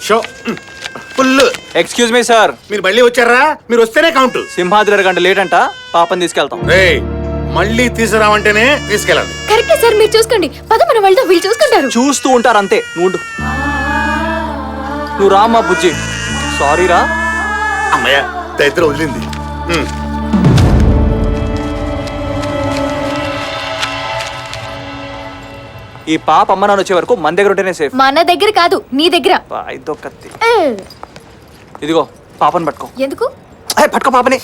Show full. Excuse me sir, మీరు మళ్ళీ వచ్చారా? మీరు వస్తేనే కౌంట్. సింహాద్రి 2 గంట లేట్ అంట, పాపని తీసుకెళ్తాం. మళ్ళీ తీసుకురావంటేనే తీసుకెళ్ళండి. కరెక్టే సార్, మీరు చూసుకోండి. పద మనం వెళ్దాం, వీళ్ళు చూసుకుంటారు. చూస్తూ ఉంటారు అంతే. నువ్వు రామ్మా బుజ్జి. సారీ రా. అమ్మయ్య దరిద్రం వదిలింది. ఈ పాప అమ్మ నాన్న వచ్చే వరకు మన దగ్గర ఉంటేనే సేఫ్. మన దగ్గర కాదు, నీ దగ్గర. ఇదో కత్తి. ఇదిగో పాపని పట్టుకో. ఎందుకు? పట్టుకో పాపని.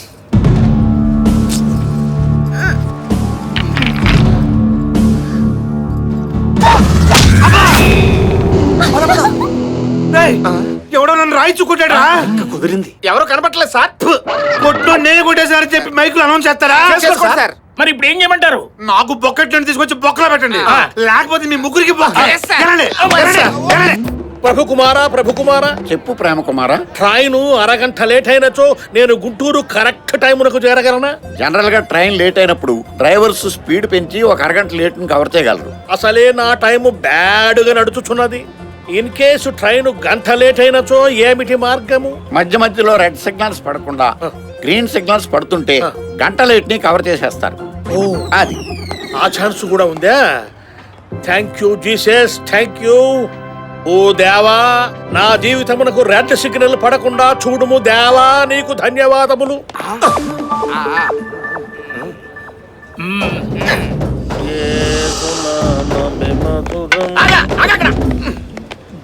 ఎవడో నన్ను రాయి చుక్కుంటాడా? కుదిరింది. ఎవరో కనపట్లేదు సార్. కొట్టు నేను కొట్టేసారని చెప్పి మైకులు అనౌన్స్ చేస్తారా? మరి ఇప్పుడు ఏం చేయమంటారు? నాకు బొక్కెట్లను తీసుకొచ్చి బొక్కలో పెట్టండి, లేకపోతే మీ ముగ్గురికి ప్రభు కుమారా చెప్పు ప్రేమ కుమారా. ట్రైన్ అరగంట లేట్ అయినచో నేను గుంటూరు కరెక్ట్ టైమునకు చేరగలనా? జనరల్ గా ట్రైన్ లేట్ అయినప్పుడు డ్రైవర్స్ స్పీడ్ పెంచి 1 అరగంట లేట్ ని కవర్ చేయగలరు. అసలే నా టైము బ్యాడ్ గా నడుచుచున్నది. ఇన్ కేసు ట్రైన్ గంట లేట్ అయినచో ఏమిటి మార్గము? మధ్య మధ్యలో రెడ్ సిగ్నల్స్ పడకుండా గ్రీన్ సిగ్నల్స్ పడుతుంటే గంట లేట్ ని కవర్ చేసేస్తారు. అది ఆ ఛాన్స్ కూడా ఉందా? Thank you Jesus, thank you. ఓ దేవా, నా జీవితమునకు రెడ్ సిగ్నల్ పడకుండా చూడుము దేవా, నీకు ధన్యవాదములు.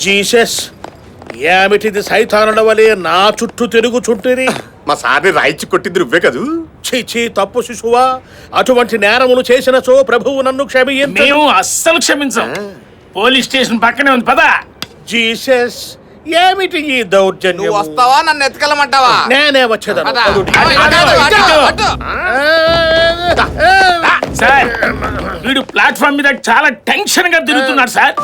జీసస్, ఏమిటిది సైతానుల వలె నా చుట్టూ తిరుగుచుంటిరి? మా సార్ని రాయిచి కొట్టింది నువ్వే కదూ? చీ తప్పు శిశువా, అటువంటి నేరములు చేసినచో ప్రభువు నన్ను క్షమించు. మేము అస్సలు క్షమించాం. పోలీస్ స్టేషన్ పక్కనే ఉంది, పద. జీసస్, ఏమిటి ఈ దౌర్జన్యం? వస్తావా, నన్ను ఎత్తుకెళ్ళమంటావా? నేనే వచ్చేదాను. సార్, వీడు ప్లాట్ఫామ్ మీద చాలా టెన్షన్ గా తిరుగుతున్నాడు సార్.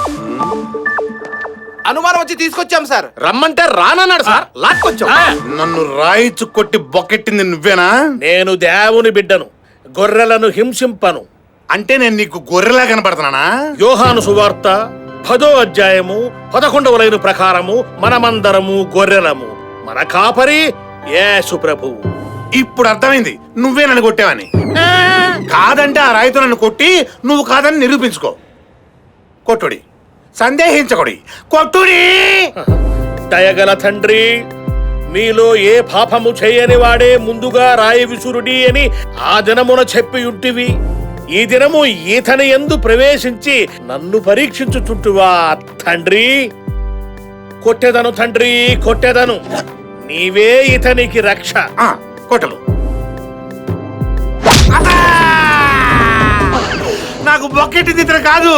అనుమానం వచ్చి తీసుకొచ్చాం సార్. రమ్మంటే రానన్నాడు సార్, లాక్కొచ్చావు. నన్ను రాయిచు కొట్టి బొక్కెట్టింది నువ్వేనా? నేను దేవుని బిడ్డను, గొర్రెలను హింసింపను. అంటే నేను నీకు గొర్రెలా కనపడుతున్నానా? యోహాను సువార్త 10వ అధ్యాయము 11వ లైను ప్రకారము మనమందరము గొర్రెలము, మన కాపరి యేసు ప్రభువు. ఇప్పుడు అర్థమైంది నువ్వే నన్ను కొట్టావని. కాదంటే ఆ రాయితో నన్ను కొట్టి నువ్వు కాదని నిరూపించుకో. కొట్టుడి, సందేహించకుడి, కొట్టుడి. దయగల తండ్రి, మీలో ఏ పాపము చేయని వాడే ముందుగా రాయి విసురుడి అని ఆ దినమున చెప్పి ఉంటివి. ఈ దినము ఈతని యందు ప్రవేశించి నన్ను పరీక్షించుచుంటువా తండ్రి? కొట్టెదను తండ్రి, కొట్టెదను. నీవే ఇతనికి రక్ష. కొట్టలు. నాకు బొక్కెట్టింది ఇతను కాదు,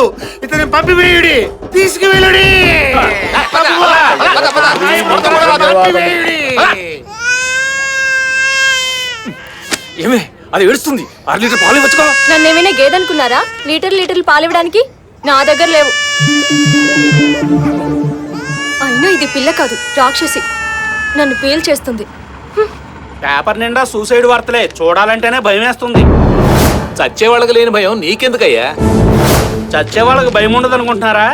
ఇతని పంపివేయుడి, తీసుకువెళ్ళుడి. ఏమే అది ఏడుస్తుంది? 1 లీటర్ పాలు ఇవ్వచ్చుకో. నన్ను ఏమైనా గేదనుకున్నారా? లీటర్లు పాలు ఇవ్వడానికి నా దగ్గర లేవు. అయినా ఇది పిల్ల కాదు, రాక్షసి. నన్ను పేల్ చేస్తుంది. పేపర్ నిండా సూసైడ్ వార్తలే, చూడాలంటేనే భయం వేస్తుంది. చచ్చేవాళ్ళకి లేని భయం నీకెందుకయ్యా? చచ్చేవాళ్ళకి భయం ఉండదు అనుకుంటున్నారా?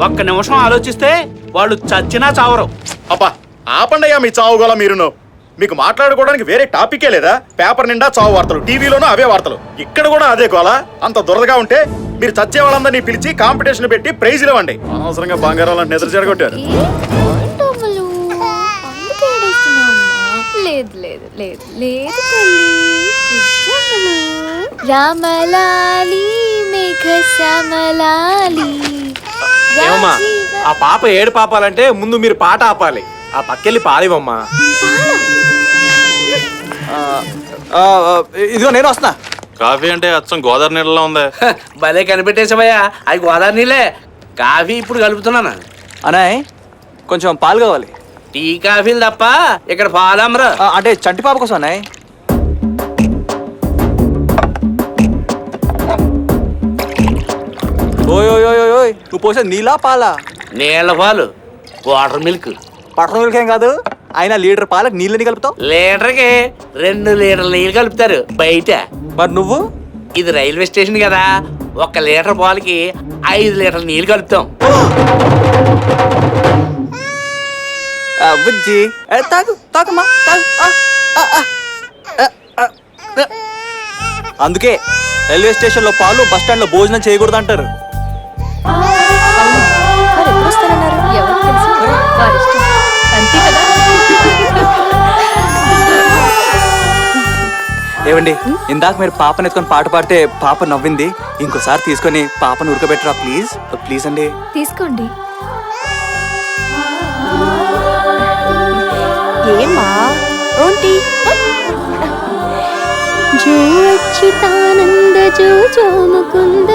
1 నిమిషం ఆలోచిస్తే వాళ్ళు చచ్చినా చావరు. అబ్బా ఆపండయ్యా మీ చావు గోల. మీరును మీకు మాట్లాడుకోవడానికి వేరే టాపికే లేదా? పేపర్ నిండా చావు వార్తలు, టీవీలోనూ అవే వార్తలు, ఇక్కడ కూడా అదే గోల. అంత దురదగా ఉంటే మీరు చచ్చే వాళ్ళందరినీ పిలిచి కాంపిటీషన్ పెట్టి ప్రైజులు ఇవ్వండి. అనవసరంగా బంగారాలను నిద్ర చెడగొట్టారు. లేదు లేదు లేదు లేదు తల్లి. రామలాలి మేఘ శ్యామలాలి. ఏమమ్మా, ఆ పాప ఏడు పాపాలంటే ముందు మీరు పాట ఆపాలి. ఆ పక్కెళ్ళి పాలివమ్మా. ఇదిగో నేను వస్తున్నా. కాఫీ అంటే అచ్చం గోదావరి నీళ్ళలో ఉంది. భలే కనిపెట్టేసావయ్యా, అవి గోదావరి నీళ్ళే. కాఫీ ఇప్పుడు కలుపుతున్నాను. అనాయ్, కొంచెం పాలు కావాలి. టీ కాఫీలు తప్ప ఇక్కడ పాలు అమ్మరా. అంటే చంటి పాప కోసం అన్నాయ్. ఓయ్ నువ్వు పోసే నీలా పాలా? నీళ్ళ పాలు, వాటర్ మిల్క్. వాటర్ మిల్క్ ఏం కాదు. అయినా లీటర్ పాలకు నీళ్ళని కలుపుతావు? లీటర్కి 2 లీటర్ల నీళ్ళు కలుపుతారు బయట. మరి నువ్వు? ఇది రైల్వే స్టేషన్ కదా, 1 లీటర్ పాలకి 5 లీటర్ల నీళ్ళు కలుపుతాం. బుజ్జి తాగు తాగమ్మా తాగు అందుకే రైల్వే స్టేషన్ లో పాలు బస్ స్టాండ్ లో భోజనం చేయకూడదు అంటారు. వారు ఎప్పుడు వస్తారన్నారు? ఎవరికి తెలుసు? వారిష్టం. అంతే కదా. ఏవండి ఇందాక మీరు పాపను ఎత్తుకొని పాట పాడితే పాప నవ్వింది. ఇంకోసారి తీసుకొని పాపను ఉరకబెట్టరా ప్లీజ్ ప్లీజ్ అండి. తీసుకోండి. ఏమా ఏంటి? जो अच्युतानंद जो जो मुकुंद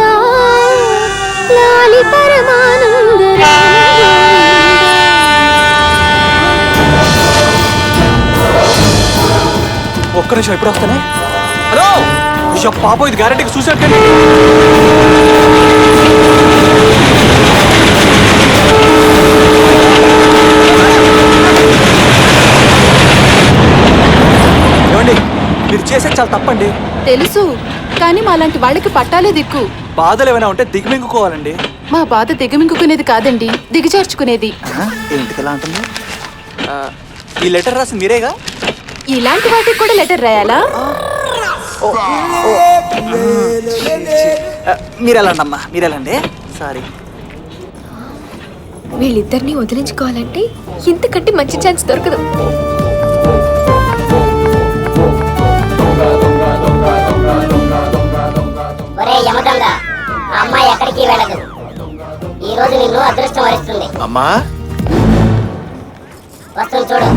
लाली परमानंद ఒక్క నిమిషం ఎప్పుడు వస్తానే. హలో విషయం పాప ఇది గ్యారెంటీకి సూసైడ్ కండి. ఏమండి మీరు చేసేది చాలా తప్పండి. తెలుసు, కానీ మాలాంటి వాళ్ళకి పట్టాలే దిక్కు. బాధలు ఏమైనా ఉంటే దిగమింగుకోవాలండి. మా బాధ దిగమింగుకునేది కాదండి, దిగజార్చుకునేది. ఏంటికి ఎలా ఉంటుంది? ఈ లెటర్ రాసి మీరేగా? ఇలాంటి వాటికి కూడా లెటర్ రాయాలా? మీరెళ్ళండమ్మా మీరెళ్ళండి. సారీ. వీళ్ళిద్దరిని వదిలించుకోవాలంటే ఇంతకంటే మంచి ఛాన్స్ దొరకదు. ఒరే యమదొంగ, ఆ అమ్మాయి ఎక్కడికి వెళ్ళదు. ఈ రోజు నిన్ను అదృష్టం వరిస్తుంది. అమ్మా వస్తుంది చూడు.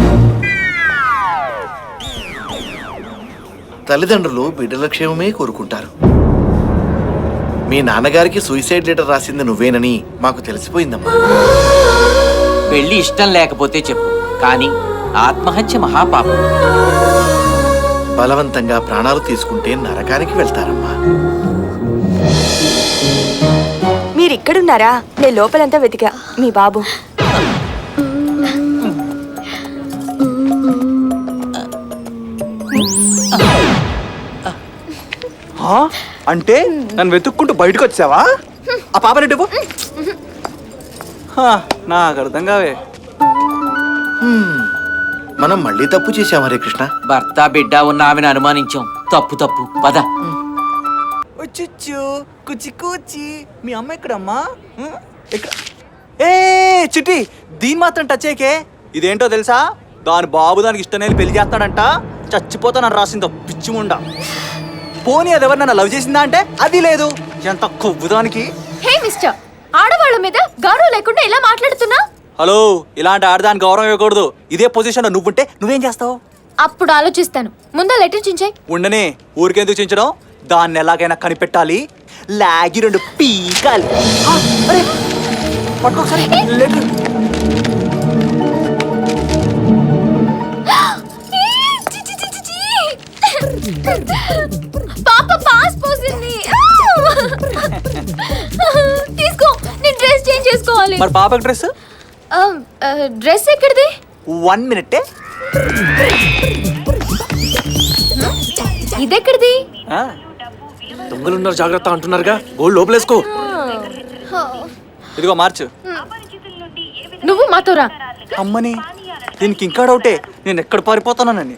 తల్లిదండ్రులు బిడ్డల క్షేమమే కోరుకుంటారు. మీ నాన్నగారికి సూసైడ్ లెటర్ రాసింది నువ్వేనని మాకు తెలిసిపోయిందమ్మా. పెళ్లి ఇష్టం లేకపోతే చెప్పు, కానీ ఆత్మహత్య మహాపాపం. బలవంతంగా ప్రాణాలు తీసుకుంటే నరకానికి వెళ్తారమ్మా. మీరిక్కడున్నారా? నేను లోపలంతా వెతికా. మీ బాబు అంటే నన్ను వెతుక్కుంటూ బయటకు వచ్చావా? ఆ పాప రెడ్డి నాకు అర్థం కావే. మనం మళ్ళీ తప్పు చేశాం హరే కృష్ణ. భర్త బిడ్డ ఉన్న ఆమెను అనుమానించాం. తప్పు తప్పు పద. చిచ్చు కుచి కూచి మీ అమ్మ ఎక్కడమ్మా? ఎక్కడ? ఏ చిట్టి దీని మాత్రం టచ్ చేయకే. ఇదేంటో తెలుసా? దాని బాబు దానికి ఇష్టం పెళ్లి చేస్తాడంట. చచ్చిపోతానని రాసిందో పిచ్చిముండా. పోనీ అది ఎవరు నన్ను లవ్ చేసిందా అంటే అది లేదు. ఎంత కొవ్వు దానికి. హే మిస్టర్, ఆడవాళ్ళ మీద గౌరవం లేకుండా ఇలా మాట్లాడుతున్నా? హలో, ఇలాంటి ఆడదానికి గౌరవం ఇవ్వకూడదు. ఇదే పొజిషన్ లో నువ్వుంటే నువ్వేం చేస్తావు? అప్పుడు ఆలోచిస్తాను. ముందా లెటర్ చించాయి. ఉండనే, ఊరికెందుకు చించడం? దాన్ని ఎలాగైనా కనిపెట్టాలి. లాగి 2 పీకాలి. పట్టుకోసారి లెటర్. పాప పాస్ పోసింది. తీసుకో, నేను డ్రెస్ చేంజ్ చేసుకోవాలి. మరి పాపకి డ్రెస్? డ్రెస్ ఎక్కడిది? 1 minute. ఇదెక్కడిది? దొంగలున్నారు జాగ్రత్త అంటున్నారుగా. గోల్డ్ లోపలేసుకో. ఇదిగో మార్చు. నువ్వు మాతో రా. అమ్మని దీనికి ఇంకా డౌటే. నేను ఎక్కడ పారిపోతానని.